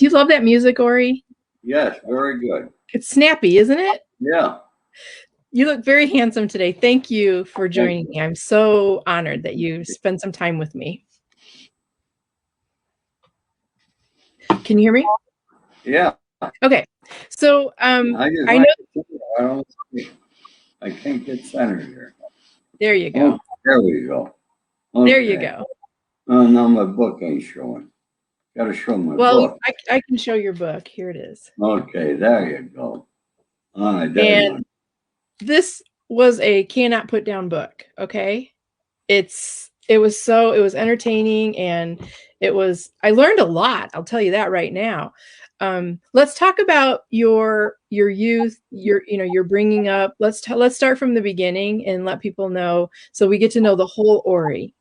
Do you love that music, Ori? Yes, very good. It's snappy, isn't it? Yeah. You look very handsome today. Thank you for Thank joining you. me. I'm so honored that you spent some time with me. Can you hear me? Yeah. Okay. So I just I like know. I don't I can't get centered here. There you Oh, go. there we go. There you Okay. go. Oh, no, my book ain't showing. Got to show my Well, book. I can show your book. Here it is. Okay, there you go. All right, there you And this was a cannot put down book. Okay. It was entertaining, and I learned a lot. I'll tell you that right now. Let's talk about your youth, your bringing up. Let's start from the beginning and let people know, so we get to know the whole Ori.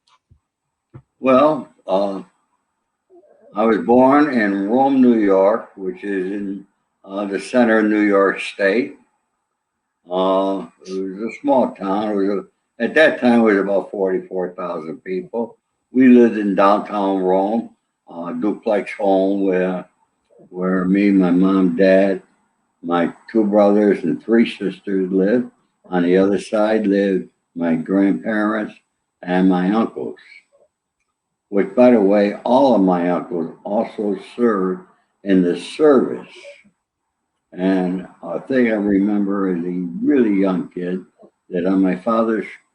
Well, I was born in Rome, New York, which is in the center of New York State. It was a small town. At that time, it was about 44,000 people. We lived in downtown Rome, duplex home where me, my mom, dad, my two brothers, and three sisters lived. On the other side lived my grandparents and my uncles, which, by the way, all of my uncles also served in the service. And a thing I remember as a really young kid that on my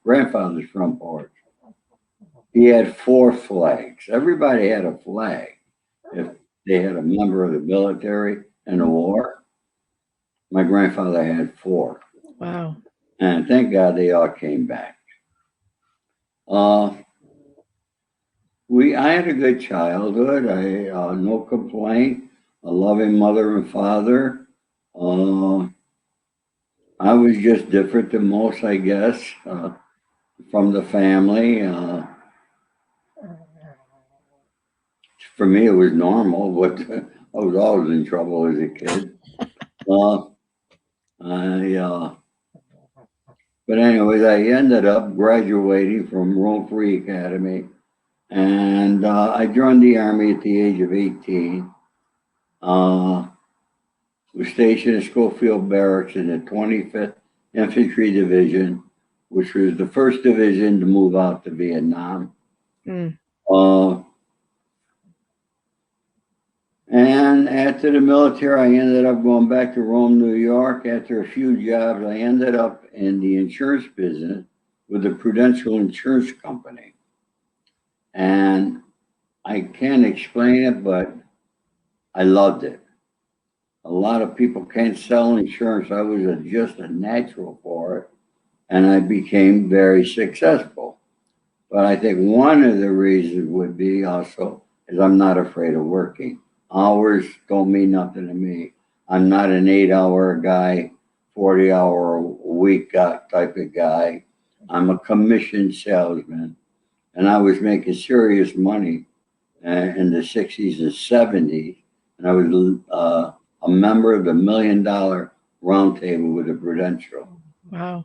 grandfather's front porch, he had four flags. Everybody had a flag if they had a member of the military in the war. My grandfather had four. Wow. And thank God they all came back. I had a good childhood. No complaint. A loving mother and father. I was just different than most, I guess, from the family. For me, it was normal, but I was always in trouble as a kid. But anyways, I ended up graduating from Rome Free Academy, and I joined the Army at the age of 18. Was stationed at Schofield Barracks in the 25th Infantry Division, which was the first division to move out to Vietnam. Mm. And after the military, I ended up going back to Rome, New York. After a few jobs, I ended up in the insurance business with the Prudential Insurance Company. And I can't explain it, but I loved it. A lot of people can't sell insurance. I was just a natural for it, and I became very successful. But I think one of the reasons would be also is I'm not afraid of working. Hours don't mean nothing to me. I'm not an 8-hour guy, 40-hour a week type of guy. I'm a commissioned salesman, and I was making serious money in the 60s and 70s, and I was a member of the $1 Million Roundtable with the Prudential. Wow.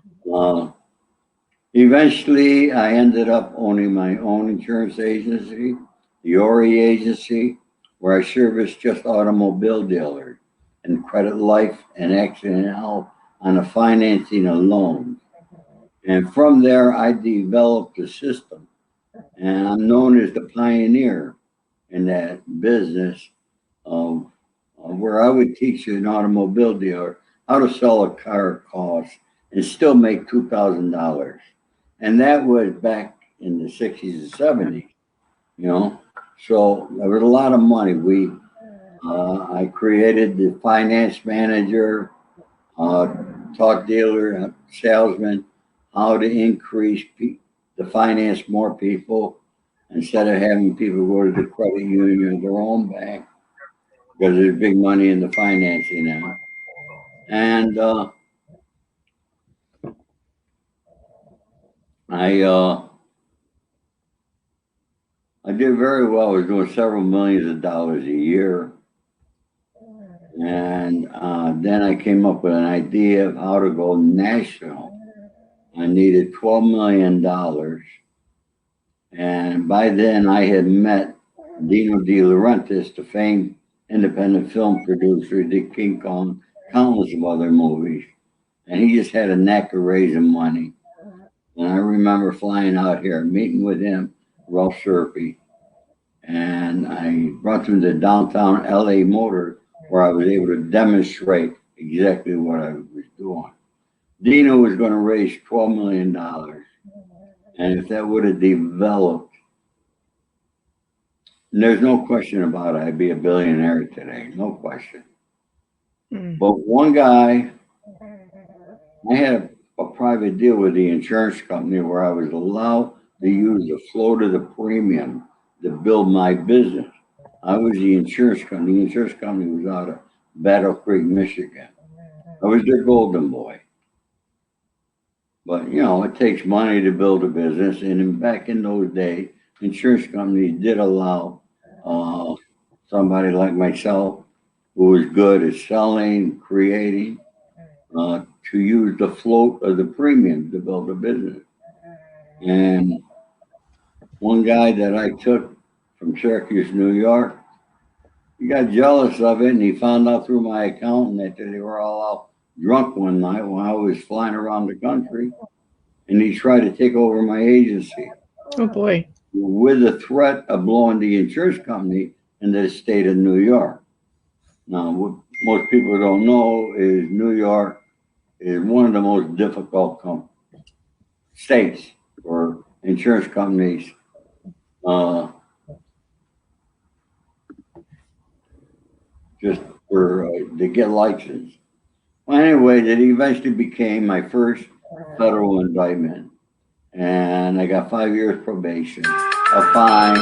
Eventually, I ended up owning my own insurance agency, the Ori Agency, where I serviced just automobile dealers and credit life and accident health on the financing of loans. And from there, I developed a system, and I'm known as the pioneer in that business where I would teach an automobile dealer how to sell a car at cost and still make $2,000. And that was back in the 60s and 70s, you know. So there was a lot of money. I created the finance manager, taught dealer, salesman how to increase the finance more people instead of having people go to the credit union or their own bank, because there's big money in the financing now. And I did very well. I was doing several millions of dollars a year. And then I came up with an idea of how to go national. I needed $12 million. And by then I had met Dino De Laurentiis, the famed independent film producer, did King Kong, countless of other movies. And he just had a knack of raising money. And I remember flying out here, meeting with him, Ralph Sherpy, and I brought him to downtown LA Motor, where I was able to demonstrate exactly what I was doing. Dino was going to raise $12 million. And if that would have developed, there's no question about it, I'd be a billionaire today, no question. But one guy, I had a private deal with the insurance company where I was allowed to use the float of the premium to build my business. I was the insurance company. The insurance company was out of Battle Creek, Michigan. I was their golden boy. But, you know, it takes money to build a business. And back in those days, insurance companies did allow somebody like myself, who was good at selling, creating, to use the float of the premium to build a business. And one guy that I took from Syracuse, New York, he got jealous of it, and he found out through my accountant that they were all out drunk one night while I was flying around the country, and he tried to take over my agency. Oh boy. With the threat of blowing the insurance company in the state of New York. Now, what most people don't know is New York is one of the most difficult states for insurance companies just for to get licensed. Well, anyway, that eventually became my first federal indictment, and I got 5 years probation, a fine,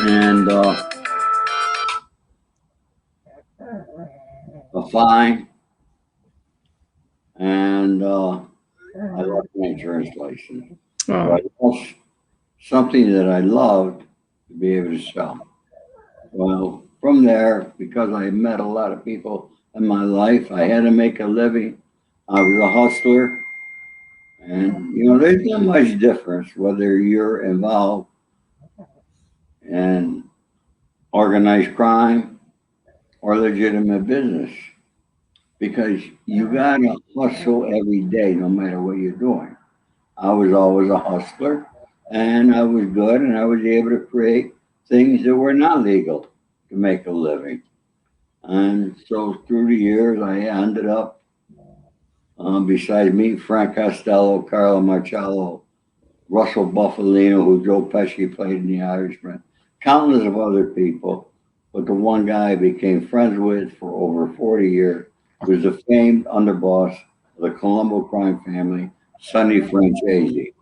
and I lost my insurance license. So I lost something that I loved to be able to sell. Well, from there, because I met a lot of people in my life, I had to make a living. I was a hustler. And, you know, there's not much difference whether you're involved in organized crime or legitimate business, because you got to hustle every day, no matter what you're doing. I was always a hustler, and I was good, and I was able to create things that were not legal to make a living. And so through the years, I ended up, besides me, Frank Costello, Carlo Marcello, Russell Buffalino, who Joe Pesci played in The Irishman, countless of other people. But the one guy I became friends with for over 40 years was the famed underboss of the Colombo crime family, Sonny Francesi,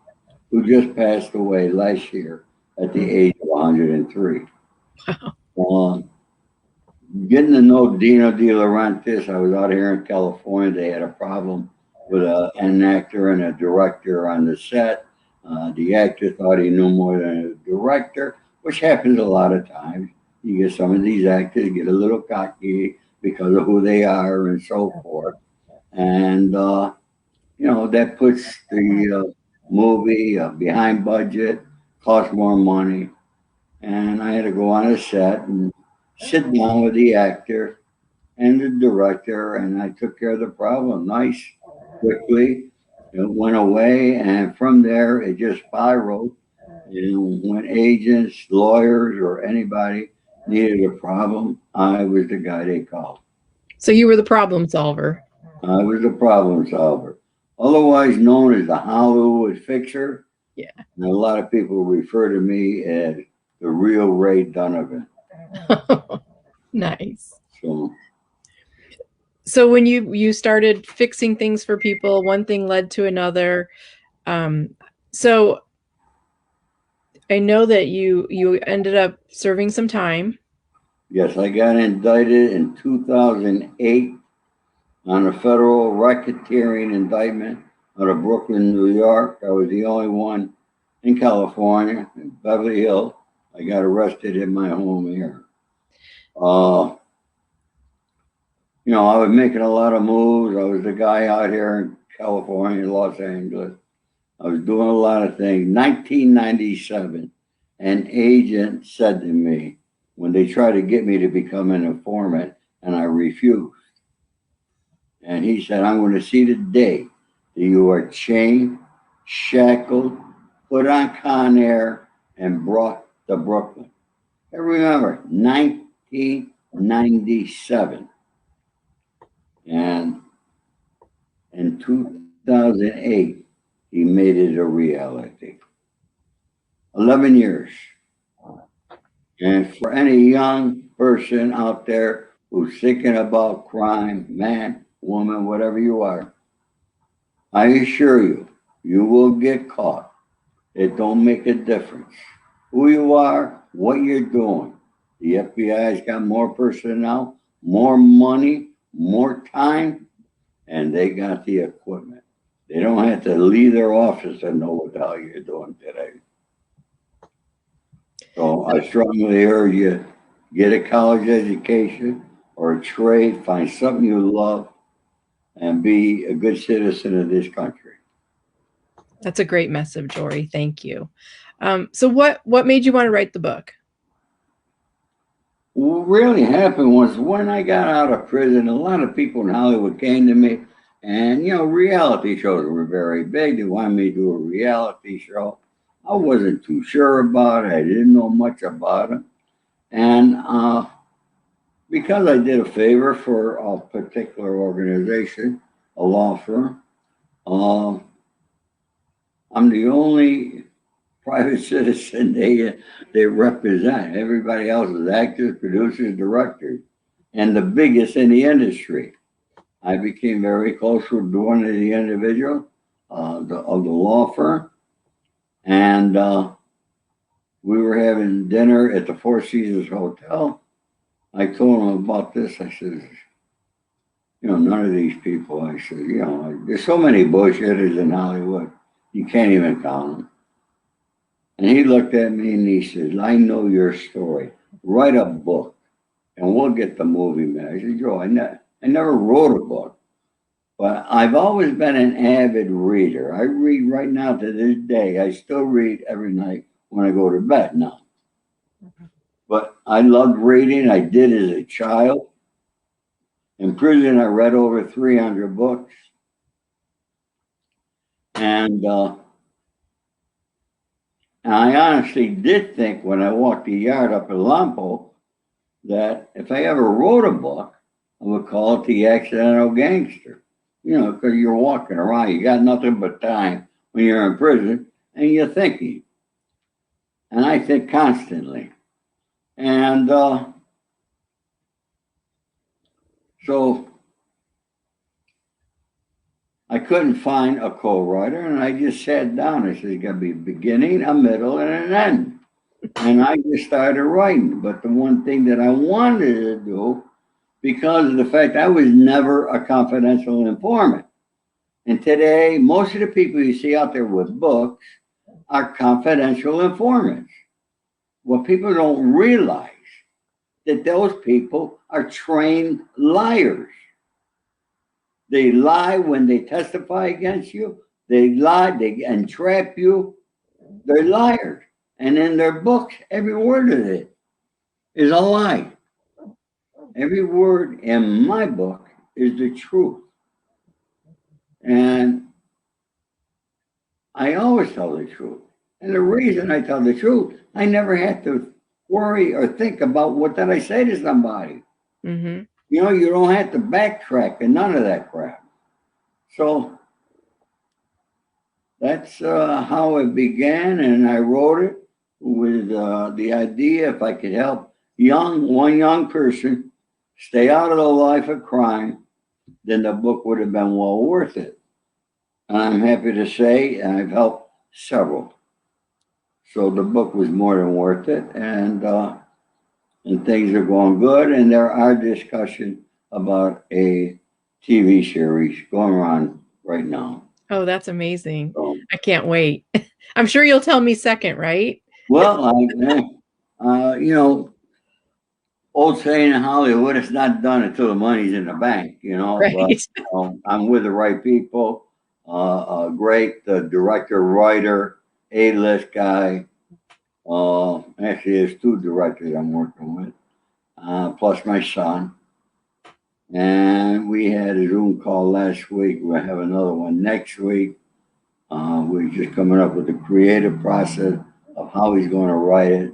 who just passed away last year at the age of 103. Getting to know Dino De Laurentiis, I was out here in California. They had a problem with an actor and a director on the set. The actor thought he knew more than the director, which happens a lot of times. You get some of these actors get a little cocky because of who they are and so forth. And, you know, that puts the movie behind budget, costs more money. And I had to go on a set and sit down with the actor and the director, and I took care of the problem nice, quickly. It went away, and from there, it just spiraled. And when agents, lawyers, or anybody needed a problem, I was the guy they called. So you were the problem solver. I was the problem solver, otherwise known as the Hollywood fixer. Yeah. And a lot of people refer to me as the real Ray Donovan. Nice. So when you started fixing things for people, one thing led to another. So I know that you ended up serving some time. yes, I got indicted in 2008 on a federal racketeering indictment out of Brooklyn, New York. I was the only one in California, in Beverly Hills. I got arrested in my home here. You know, I was making a lot of moves. I was the guy out here in California, Los Angeles. I was doing a lot of things. 1997, an agent said to me, when they tried to get me to become an informant, and I refused. And he said, I'm going to see the day that you are chained, shackled, put on Con Air, and brought to Brooklyn. And remember, 1997. And in 2008, he made it a reality. 11 years. And for any young person out there who's thinking about crime, man, woman, whatever you are, I assure you, you will get caught. It don't make a difference who you are, what you're doing. The FBI's got more personnel, more money, more time, and they got the equipment. They don't have to leave their office and know what the hell you're doing today. So I strongly urge you, get a college education or a trade, find something you love, and be a good citizen of this country. That's a great message, Jory. Thank you. So what made you want to write the book? What really happened was when I got out of prison, a lot of people in Hollywood came to me, and reality shows were very big. They wanted me to do a reality show. I wasn't too sure about it. I didn't know much about it. And because I did a favor for a particular organization, a law firm, I'm the only private citizen they represent. Everybody else is actors, producers, directors, and the biggest in the industry. I became very close with one of the individuals of the law firm, and we were having dinner at the Four Seasons Hotel. I told him about this. I said, none of these people. I said, there's so many bullshitters in Hollywood, you can't even count them. And he looked at me and he said, I know your story. Write a book and we'll get the movie made. I said, Joe, I never wrote a book, but I've always been an avid reader. I read right now to this day. I still read every night when I go to bed now. But I loved reading. I did as a child. In prison, I read over 300 books. And I honestly did think when I walked the yard up in Lampo that if I ever wrote a book, I would call it The Accidental Gangster. Because you're walking around, you got nothing but time when you're in prison, and you're thinking. And I think constantly. And so I couldn't find a co-writer, and I just sat down. I said, it's got to be a beginning, a middle, and an end. And I just started writing. But the one thing that I wanted to do, because of the fact I was never a confidential informant. And today, most of the people you see out there with books are confidential informants. What people don't realize that those people are trained liars. They lie when they testify against you. They lie, they entrap you. They're liars. And in their books, every word of it is a lie. Every word in my book is the truth. And I always tell the truth. And the reason I tell the truth, I never have to worry or think about what did I say to somebody. Mm-hmm. You don't have to backtrack and none of that crap. So that's how it began, and I wrote it with the idea if I could help one young person stay out of the life of crime, then the book would have been well worth it. And I'm happy to say I've helped several. So the book was more than worth it, and things are going good, and there are discussions about a TV series going on right now. Oh, that's amazing. I can't wait. I'm sure you'll tell me second, right? Well, old saying in Hollywood, it's not done until the money's in the bank, Right. But I'm with the right people, great director, writer, A-list guy, Actually, there's two directors I'm working with, plus my son. And we had a Zoom call last week. We'll have another one next week. We're just coming up with the creative process of how he's going to write it.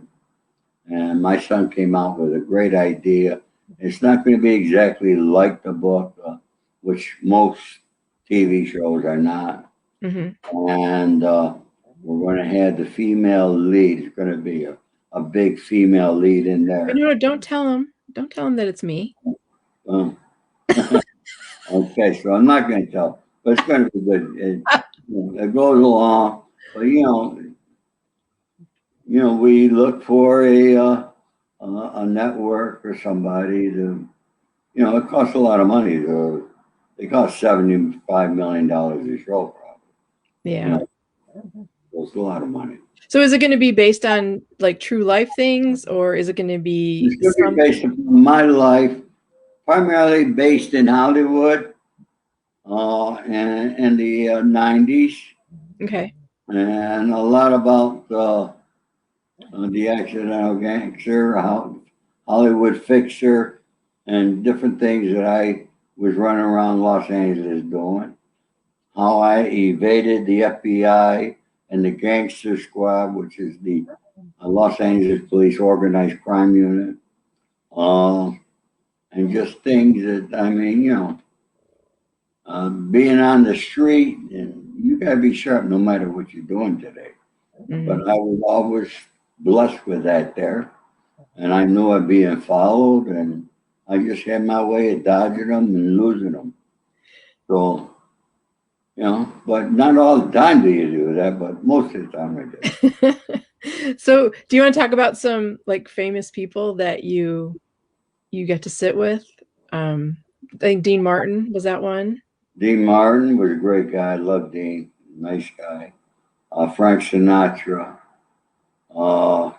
And my son came out with a great idea. It's not going to be exactly like the book, which most TV shows are not. And we're going to have the female lead. It's going to be a big female lead in there. No, don't tell him. Don't tell him that it's me. Okay, so I'm not going to tell, but it's going to be good. It goes along, but we look for a network or somebody to, it costs a lot of money to. It costs $75 million a show, probably. Yeah, it's a lot of money. So is it going to be based on like true life things, or is it going to be? It's going to be based upon my life, primarily based in Hollywood, and in the '90s. Okay. And a lot about the Accidental Gangster, Hollywood Fixer, and different things that I was running around Los Angeles doing. How I evaded the FBI and the Gangster Squad, which is the Los Angeles Police Organized Crime Unit. And just things that, being on the street, and you got to be sharp no matter what you're doing today. But I was always blessed with that there. And I knew I'd being followed, and I just had my way of dodging them and losing them. So, but not all the time do you do that, but most of the time I do. So do you want to talk about some like famous people that you get to sit with? I think Dean Martin was that one. Dean Martin was a great guy. I love Dean. Nice guy. Frank Sinatra. I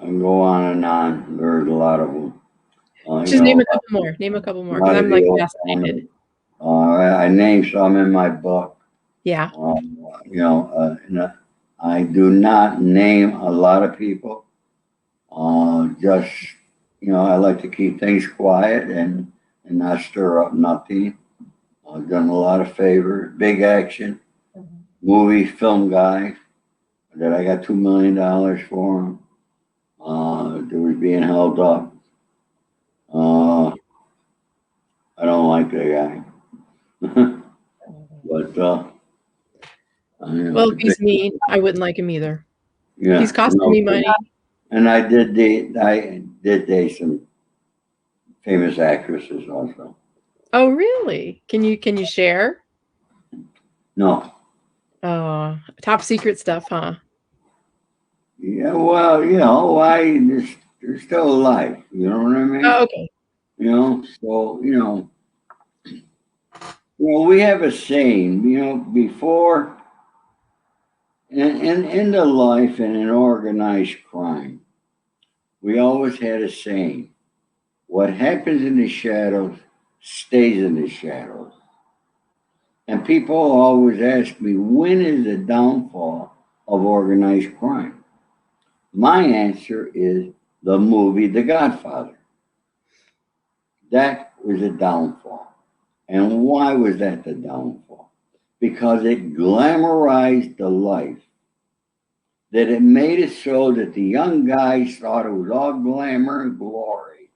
can go on and on. There's a lot of them. Just name a couple more. Name a couple more, because I'm like fascinated. I named some in my book. Yeah. I do not name a lot of people. I like to keep things quiet and not stir up nothing. I've done a lot of favors. Big action, movie, film guy that I got $2 million for him. That was being held up. I don't like the guy. But well, if he's mean, I wouldn't like him either. Yeah, he's costing me money. And I did date some famous actresses also. Oh, really? Can you share? No. Top secret stuff, huh? Yeah, well, they're still alive. You know what I mean? Oh, okay. So we have a saying, before in the life and in organized crime, we always had a saying: what happens in the shadows stays in the shadows. And people always ask me, when is the downfall of organized crime? My answer is the movie The Godfather. That was a downfall. And why was that the downfall? Because it glamorized the life. That it made it so that the young guys thought it was all glamour and glory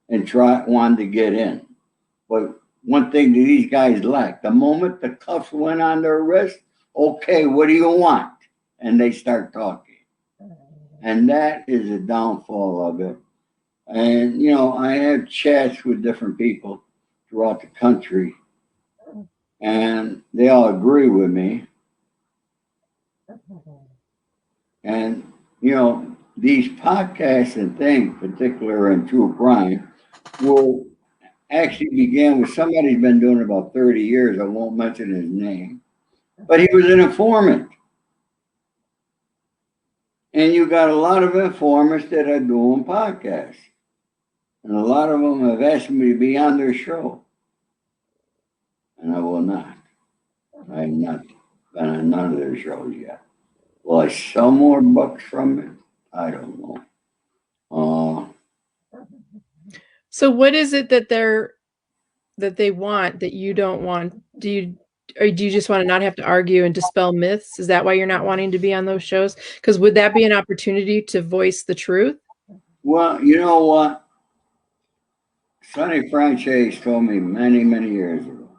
and wanted to get in. But one thing that these guys lack, the moment the cuffs went on their wrist, okay, what do you want? And they start talking. And that is the downfall of it. And, I have chats with different people throughout the country, and they all agree with me. And, these podcasts and things, particularly in true crime, will actually began with somebody who's been doing it about 30 years. I won't mention his name, but he was an informant. And you got a lot of informants that are doing podcasts. And a lot of them have asked me to be on their show. And I will not. I have not been on none of their shows yet. Will I sell more books from it? I don't know. So what is it that they want that you don't want? Or do you just want to not have to argue and dispel myths? Is that why you're not wanting to be on those shows? Because would that be an opportunity to voice the truth? Well, you know what? Sonny Franchise told me many, many years ago.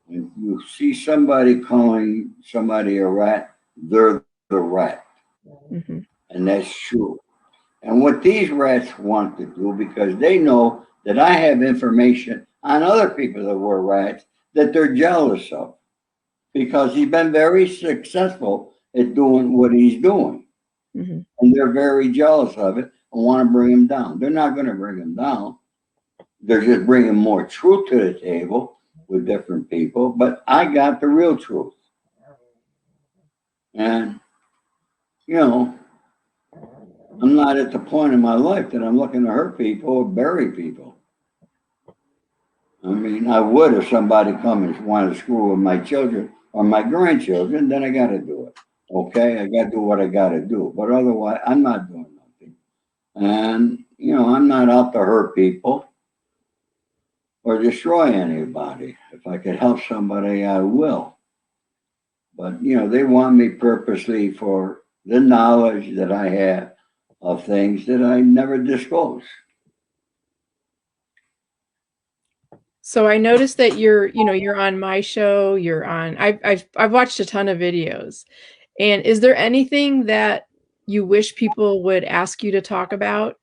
If you see somebody calling somebody a rat, they're the rat. Mm-hmm. And that's true. And what these rats want to do, because they know that I have information on other people that were rats that they're jealous of, because he's been very successful at doing what he's doing. Mm-hmm. And they're very jealous of it and want to bring him down. They're not going to bring him down. They're just bringing more truth to the table with different people. But I got the real truth. And, you know, I'm not at the point in my life that I'm looking to hurt people or bury people. I mean, I would if somebody come and wanted to screw with my children or my grandchildren, then I got to do it. Okay, I got to do what I got to do. But otherwise, I'm not doing nothing. And, you know, I'm not out to hurt people or destroy anybody. If I could help somebody, I will. But, you know, they want me purposely for the knowledge that I have of things that I never disclose. So I noticed that you're on my show, you're on I've watched a ton of videos. And is there anything that you wish people would ask you to talk about?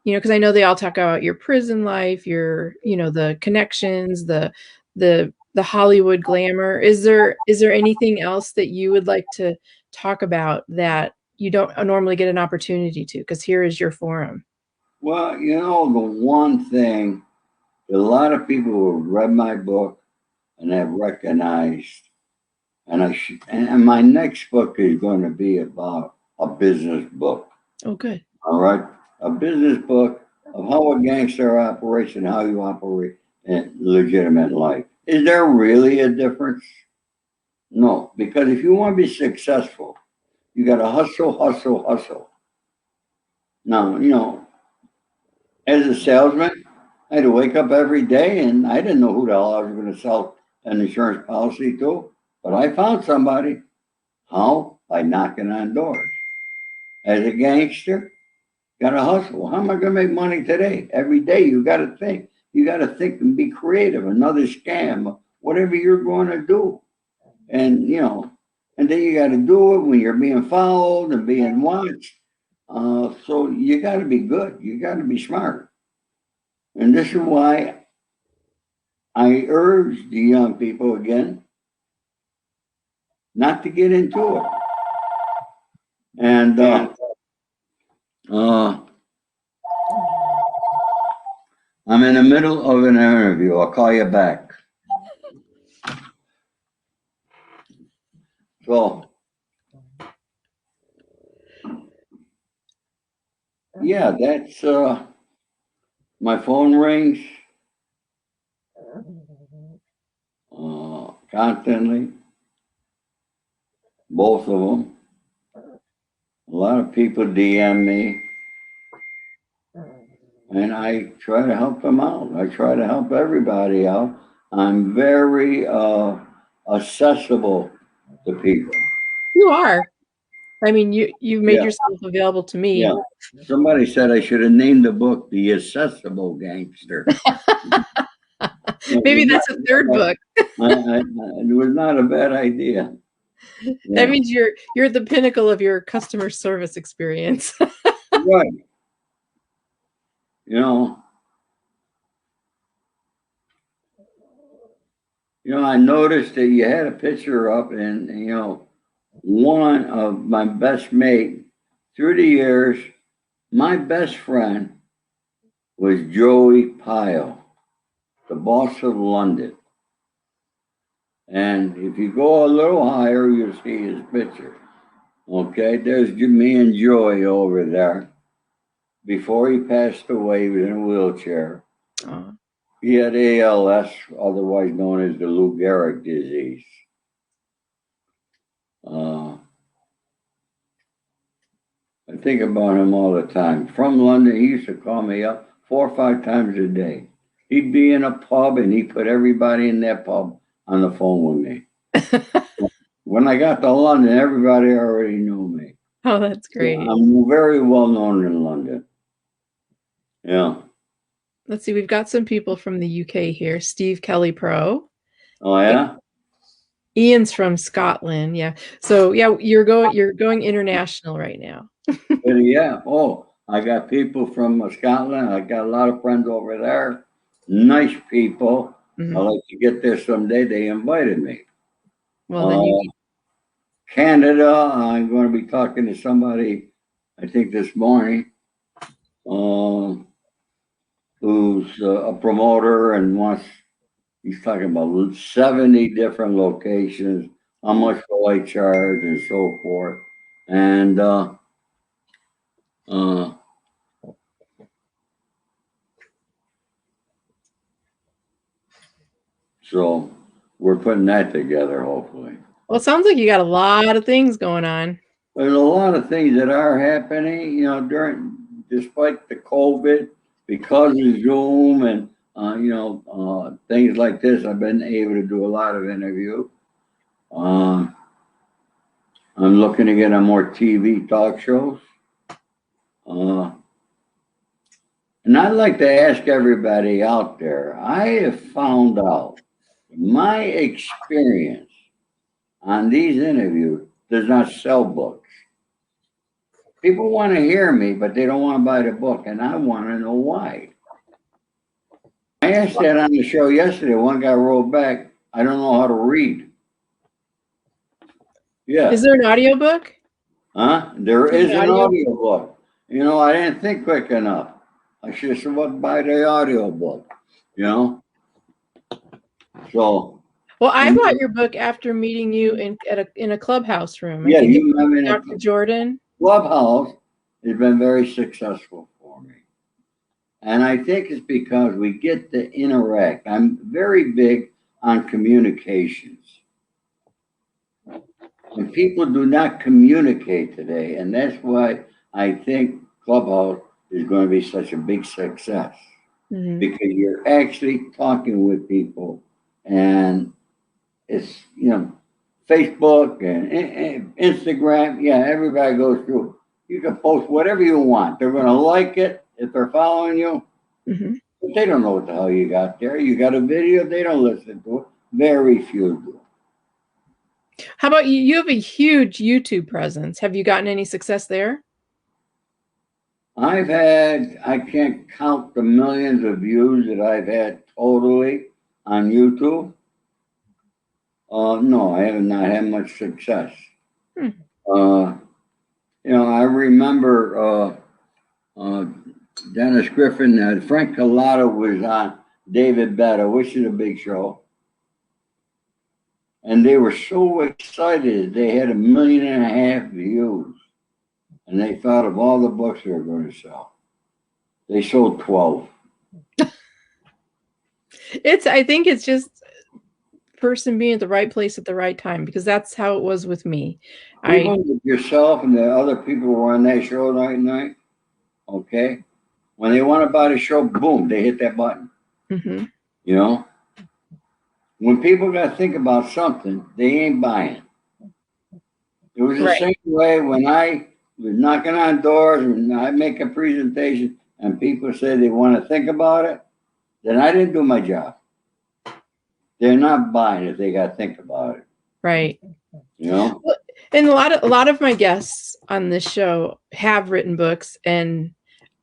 Because I know they all talk about your prison life, the connections, the Hollywood glamour. Is there anything else that you would like to talk about that you don't normally get an opportunity to? Because here is your forum. Well, you know, the one thing a lot of people who have read my book and have recognized, and my next book is going to be about a business book. Oh, good. All right, a business book of how a gangster operates and how you operate in legitimate life. Is there really a difference? No, because if you want to be successful, you got to hustle, hustle, hustle. Now, you know, as a salesman, I had to wake up every day and I didn't know who the hell I was going to sell an insurance policy to, but I found somebody. How? By knocking on doors. As a gangster, got to hustle. How am I going to make money today? Every day you got to think. You got to think and be creative. Another scam, whatever you're going to do. And, you know, and then you got to do it when you're being followed and being watched. So you got to be good. You got to be smart. And this is why I urge the young people again not to get into it. And I'm in the middle of an interview. I'll call you back. So, yeah, that's my phone rings constantly, both of them. A lot of people DM me, and I try to help them out. I try to help everybody out. I'm very accessible to people. You are. I mean, you've made Yeah, yourself available to me. yeah. Somebody said I should have named the book "The Accessible Gangster." Maybe that's a third book. It was not a bad idea. That Yeah, means you're at the pinnacle of your customer service experience. right. You know, I noticed that you had a picture up, and one of my best mate through the years, my best friend was Joey Pyle, the boss of London. And if you go a little higher, you'll see his picture. Okay, there's me and Joey over there. Before he passed away, he was in a wheelchair. Oh. He had ALS, otherwise known as the Lou Gehrig disease. Uh, I think about him all the time. From London, he used to call me up 4 or 5 times a day. He'd be in a pub and he put everybody in that pub on the phone with me. When I got to London, everybody already knew me. Oh, that's great. I'm very well known in London. Yeah. Let's see. We've got some people from the UK here. Steve Kelly Pro. Oh yeah. Ian's from Scotland. Yeah. So yeah, you're going international right now. But yeah. Oh, I got people from Scotland. I got a lot of friends over there. Nice people. Mhm. I'd like to get there someday. They invited me. Well, then Canada, I'm going to be talking to somebody, I think this morning, who's a promoter and he's talking about 70 different locations, how much will I charge and so forth. And so we're putting that together, hopefully. well, it sounds like you got a lot of things going on. There's a lot of things that are happening, despite the COVID, because of Zoom and, things like this, I've been able to do a lot of interviews. I'm looking to get on more TV talk shows. And I'd like to ask everybody out there, I have found out my experience on these interviews does not sell books. People want to hear me, but they don't want to buy the book, and I want to know why. I asked that on the show yesterday. One guy wrote back, I don't know how to read. Yeah. Is there an audiobook? Huh? There is an audiobook. I didn't think quick enough. I should have said, well, buy the audiobook, So. Well, I bought your book after meeting you in a clubhouse room. Yeah, you have in Dr. Jordan. Clubhouse has been very successful for me. And I think it's because we get to interact. I'm very big on communications. And people do not communicate today. And that's why I think Clubhouse is going to be such a big success. Mm-hmm. Because you're actually talking with people. And it's, Facebook and Instagram. Yeah, everybody goes through. You can post whatever you want. They're going to like it if they're following you. Mm-hmm. But they don't know what the hell you got there. You got a video, they don't listen to it. Very few do. How about you? You have a huge YouTube presence. Have you gotten any success there? I can't count the millions of views that I've had totally on YouTube. No, I have not had much success. I remember Dennis Griffin, Frank Collada was on David Betta, which is a big show. And they were so excited. They had 1.5 million views. And they thought of all the books they were going to sell. They sold 12. I think it's just person being at the right place at the right time, because that's how it was with me. Even yourself and the other people who were on that show that night, okay? When they want to buy the show, boom, they hit that button. Mm-hmm. When people got to think about something, they ain't buying. It was the same way when I was knocking on doors and I make a presentation and people say they want to think about it, then I didn't do my job. They're not buying it. They got to think about it. Right. And a lot of my guests on this show have written books, and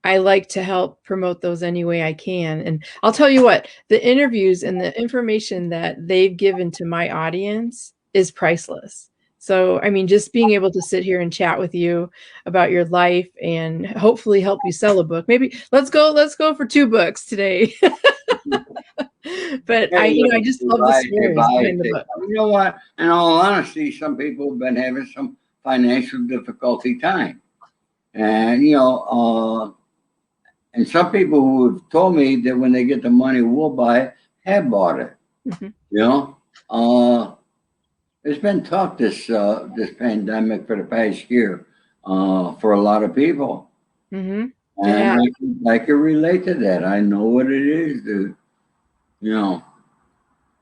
I like to help promote those any way I can. And I'll tell you what, the interviews and the information that they've given to my audience is priceless. So, I mean, just being able to sit here and chat with you about your life and hopefully help you sell a book. Maybe let's go for 2 books today. But I just love the stories behind the book. You know what? In all honesty, some people have been having some financial difficulty time. And, and some people who have told me that when they get the money, we'll buy it, have bought it. Mm-hmm. It's been tough, this pandemic for the past year. for a lot of people. Mm-hmm. And Yeah. I can relate to that. I know what it is to, you know,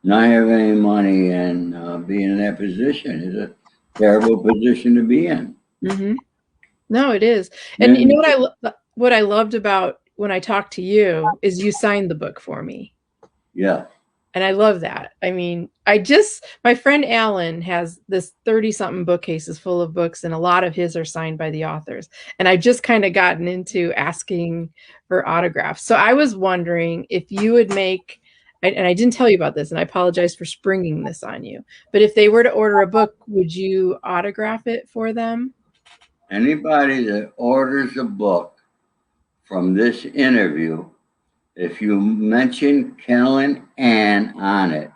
not have any money and be in that position is a terrible position to be in. Mm-hmm. No, it is. And you know And what I loved about when I talked to you is you signed the book for me. yeah, And I love that. I mean, my friend Alan has this 30 something bookcases full of books, and a lot of his are signed by the authors. And I've just kind of gotten into asking for autographs. So I was wondering if you would make, and I didn't tell you about this, and I apologize for springing this on you, but if they were to order a book, would you autograph it for them? anybody that orders a book from this interview, if you mention Kellen Ann on it,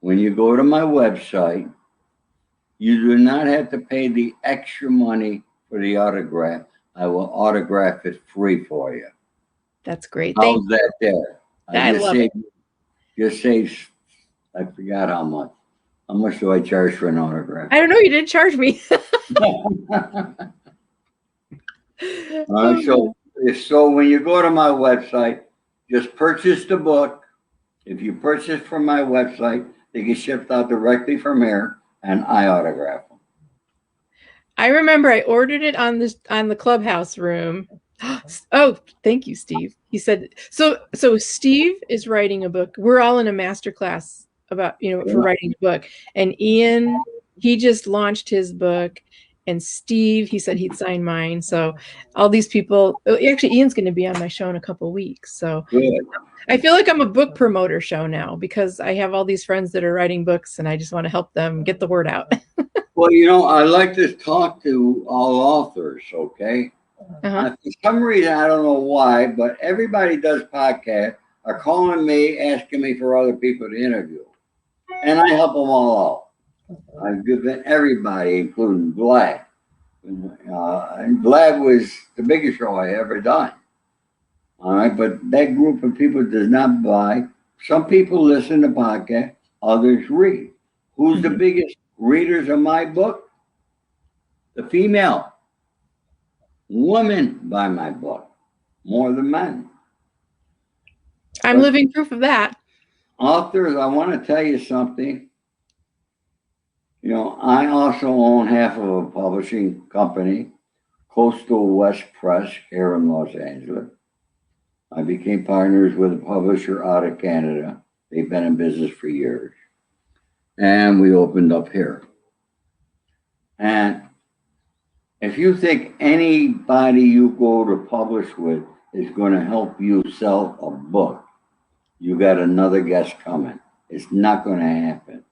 when you go to my website, you do not have to pay the extra money for the autograph. I will autograph it free for you. That's great. How's Thank you. that there? I I love it. just saved, I forgot how much. How much do I charge for an autograph? I don't know. You didn't charge me. So, so when you go to my website, just purchase the book. If you purchase from my website, they get shipped out directly from here, and I autograph them. I remember I ordered it on the clubhouse room. Oh, thank you, Steve. He said so Steve is writing a book. We're all in a master class about, for writing a book. And Ian, he just launched his book. And Steve, he said he'd sign mine. So all these people, actually Ian's going to be on my show in a couple of weeks. So Good. I feel like I'm a book promoter show now because I have all these friends that are writing books and I just want to help them get the word out. Well, I like to talk to all authors, okay? Uh-huh. For some reason, I don't know why, but everybody does podcasts are calling me, asking me for other people to interview. And I help them all out. I've given everybody, including Vlad. And Vlad was the biggest show I ever done. All right, but that group of people does not buy. Some people listen to podcasts, others read. Who's the biggest readers of my book? The female. Women buy my book more than men. I'm living proof of that. Authors, I want to tell you something. I also own half of a publishing company, Coastal West Press, here in Los Angeles. I became partners with a publisher out of Canada. They've been in business for years. And we opened up here. And if you think anybody you go to publish with is going to help you sell a book, you got another guest coming. It's not going to happen.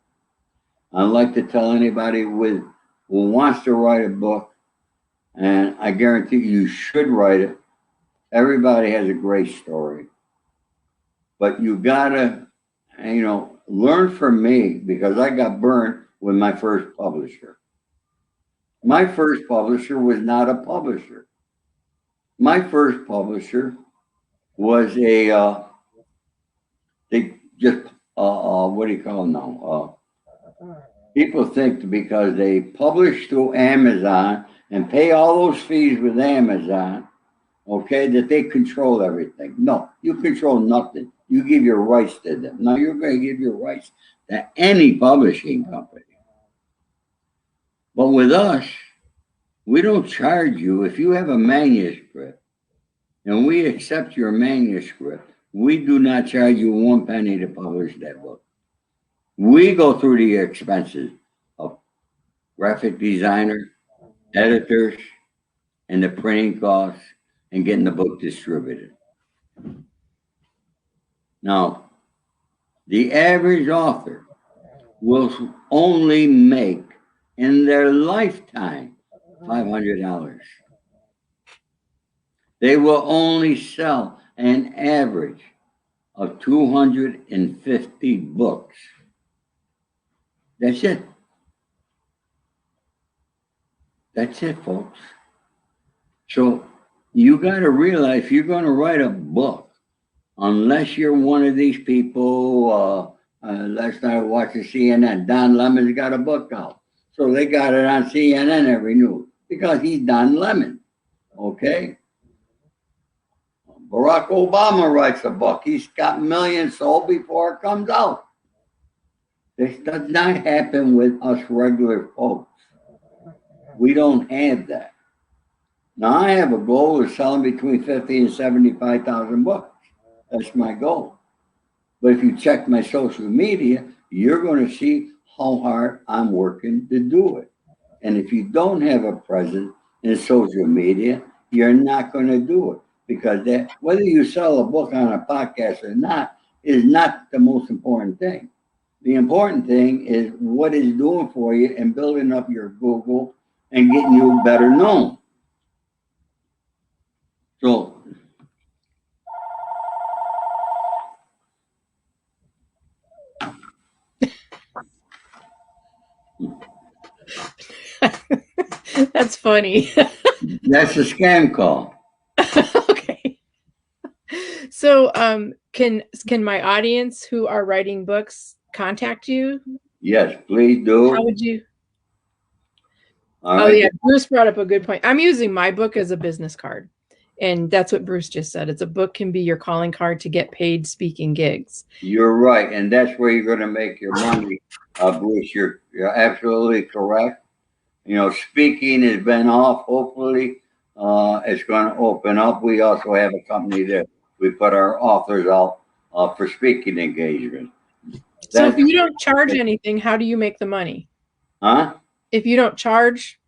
I'd like to tell anybody who wants to write a book, and I guarantee you should write it. Everybody has a great story. But you got to, learn from me because I got burned with my first publisher. My first publisher was not a publisher. My first publisher was they just, what do you call them now? People think because they publish through Amazon and pay all those fees with Amazon, okay, that they control everything. No, you control nothing. You give your rights to them. Now you're going to give your rights to any publishing company. But with us, we don't charge you. If you have a manuscript and we accept your manuscript, we do not charge you 1 penny to publish that book. We go through the expenses of graphic designer, editors, and the printing costs and getting the book distributed. Now, the average author will only make in their lifetime $500. They will only sell an average of 250 books. That's it. That's it, folks. So you got to realize if you're going to write a book, unless you're one of these people, last night I watched CNN, Don Lemon's got a book out. So they got it on CNN every news. because he's Don Lemon. Okay? Barack Obama writes a book. He's got millions sold before it comes out. This does not happen with us regular folks. We don't have that. Now, I have a goal of selling between 50 and 75,000 books. That's my goal. But if you check my social media, you're going to see how hard I'm working to do it. And if you don't have a presence in social media, you're not going to do it, because that, whether you sell a book on a podcast or not, is not the most important thing. The important thing is what it's doing for you and building up your Google and getting you better known. So That's funny. that's a scam call. Okay. So, can my audience who are writing books contact you? Yes, please do. How would you? All Oh right. yeah, Bruce brought up a good point. I'm using my book as a business card, and that's what Bruce just said. It's a book can be your calling card to get paid speaking gigs. You're right, and that's where you're going to make your money, Bruce. You're absolutely correct. You know, speaking has been off. Hopefully, it's going to open up. We also have a company that we put our authors out for speaking engagements. So if you don't charge anything, how do you make the money? Huh? If you don't charge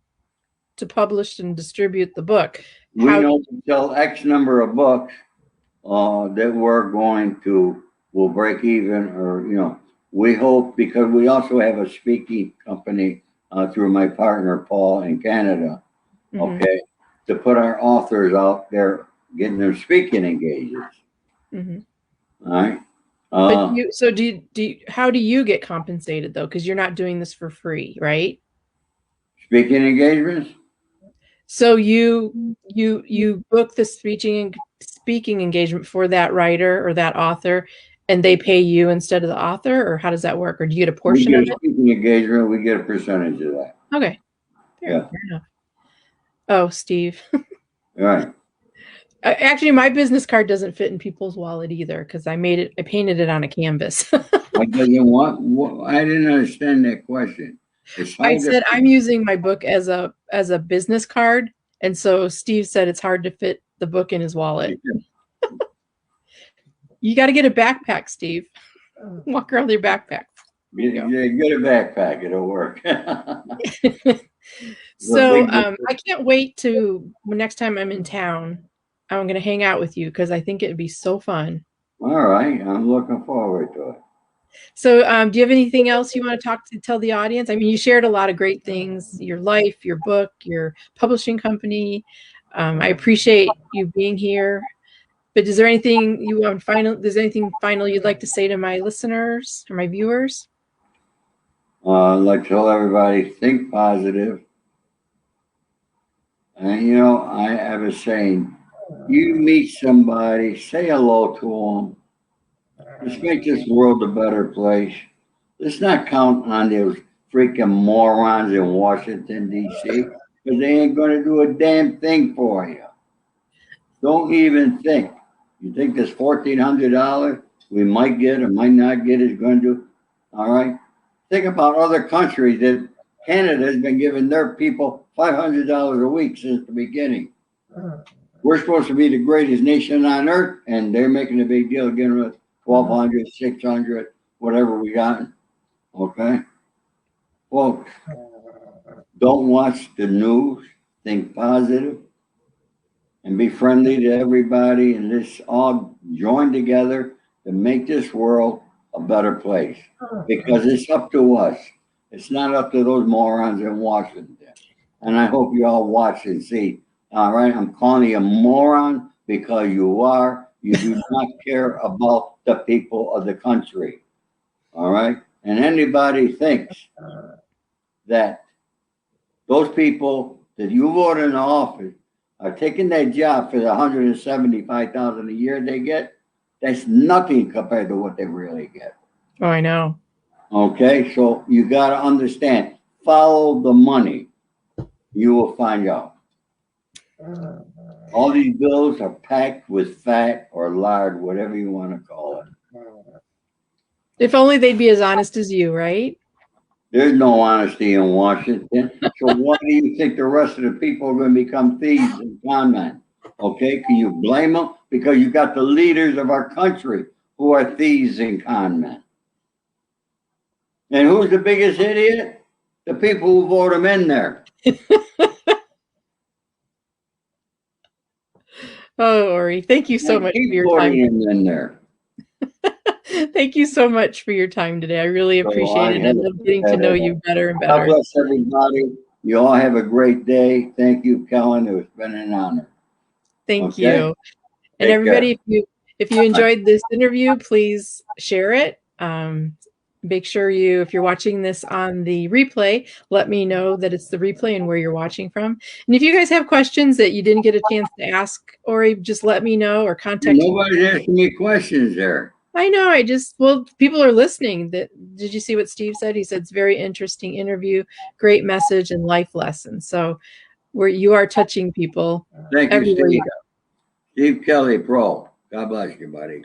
to publish and distribute the book, We know to sell X number of books that we're going to will break even, or we hope, because we also have a speaking company through my partner Paul in Canada. Mm-hmm. Okay, to put our authors out there, getting them speaking engagements. Mm-hmm. All right. But how do you get compensated though? Because you're not doing this for free, right? Speaking engagements. So you book the speaking engagement for that writer or that author, and they pay you instead of the author, or how does that work? Or do you get a portion of it? Speaking engagement, we get a percentage of that. Okay. Fair enough. Oh, Steve. All right. Actually, my business card doesn't fit in people's wallet either because I painted it on a canvas. I didn't understand that question. I said I'm using my book as a business card, and so Steve said it's hard to fit the book in his wallet. You got to get a backpack, Steve. Walk around with your backpack. Get a backpack; it'll work. So I can't wait to next time I'm in town. I'm going to hang out with you because I think it'd be so fun. All right, I'm looking forward to it. So do you have anything else you want to tell the audience? I mean, you shared a lot of great things, your life, your book, your publishing company. I appreciate you being here. But is there anything final you'd like to say to my listeners or my viewers? I'd like to tell everybody, think positive. And I have a saying, you meet somebody, say hello to them. Let's make this world a better place. Let's not count on those freaking morons in Washington, D.C., because they ain't going to do a damn thing for you. Don't even think. You think this $1,400 we might get or might not get is going to do? All right. Think about other countries that Canada has been giving their people $500 a week since the beginning. We're supposed to be the greatest nation on earth, and they're making a big deal getting us 1,200, 600, whatever we got. Okay? Folks, don't watch the news. Think positive and be friendly to everybody, and let's all join together to make this world a better place, because it's up to us. It's not up to those morons in Washington. And I hope you all watch and see. All right, I'm calling you a moron because you are. You do not care about the people of the country. All right, and anybody thinks that those people that you voted in office are taking that job for the $175,000 a year they get, that's nothing compared to what they really get. Oh, I know. Okay, so you got to understand, follow the money. You will find out. All these bills are packed with fat or lard, whatever you want to call it. If only they'd be as honest as you, right? There's no honesty in Washington. So why do you think the rest of the people are going to become thieves and con men? Okay, can you blame them? Because you got the leaders of our country who are thieves and con men. And who's the biggest idiot? The people who vote them in there. Oh, Ori, thank you so much for your time. Voting in there. Thank you so much for your time today. I really appreciate it. I love getting to know you better and better. God bless everybody. You all have a great day. Thank you, Kellen. It's been an honor. Thank you. And everybody, if you enjoyed this interview, please share it. Make sure if you're watching this on the replay, let me know that it's the replay and where you're watching from. And if you guys have questions that you didn't get a chance to ask, or just let me know or contact me. Nobody's asking me questions there. I know. People are listening. Did you see what Steve said? He said it's a very interesting interview, great message and life lesson. So you are touching people. Thank you, everywhere Steve. you go. Steve Kelly, pro. God bless you, buddy.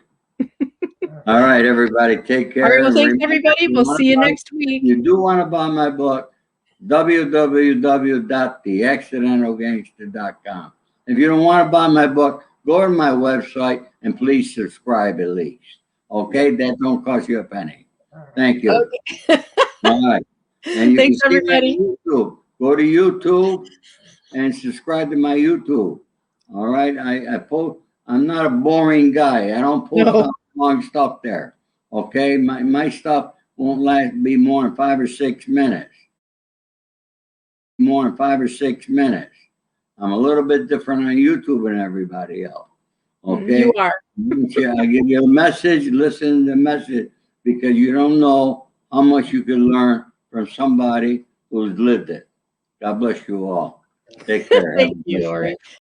All right, everybody, take care. All right, well, thanks, everybody. We'll see you next week. You do want to buy my book, www.theaccidentalgangster.com. If you don't want to buy my book, go to my website and please subscribe at least. Okay, that don't cost you a penny. Thank you. Okay. All right. And you thanks, everybody. YouTube. Go to YouTube and subscribe to my YouTube. All right, I post. I'm not a boring guy. I don't post long stuff there. Okay, my stuff won't be more than 5 or 6 minutes. More than 5 or 6 minutes. I'm a little bit different on YouTube than everybody else. Okay, you are. I give you a message. Listen to the message because you don't know how much you can learn from somebody who's lived it. God bless you all. Take care. Thank you, Ori.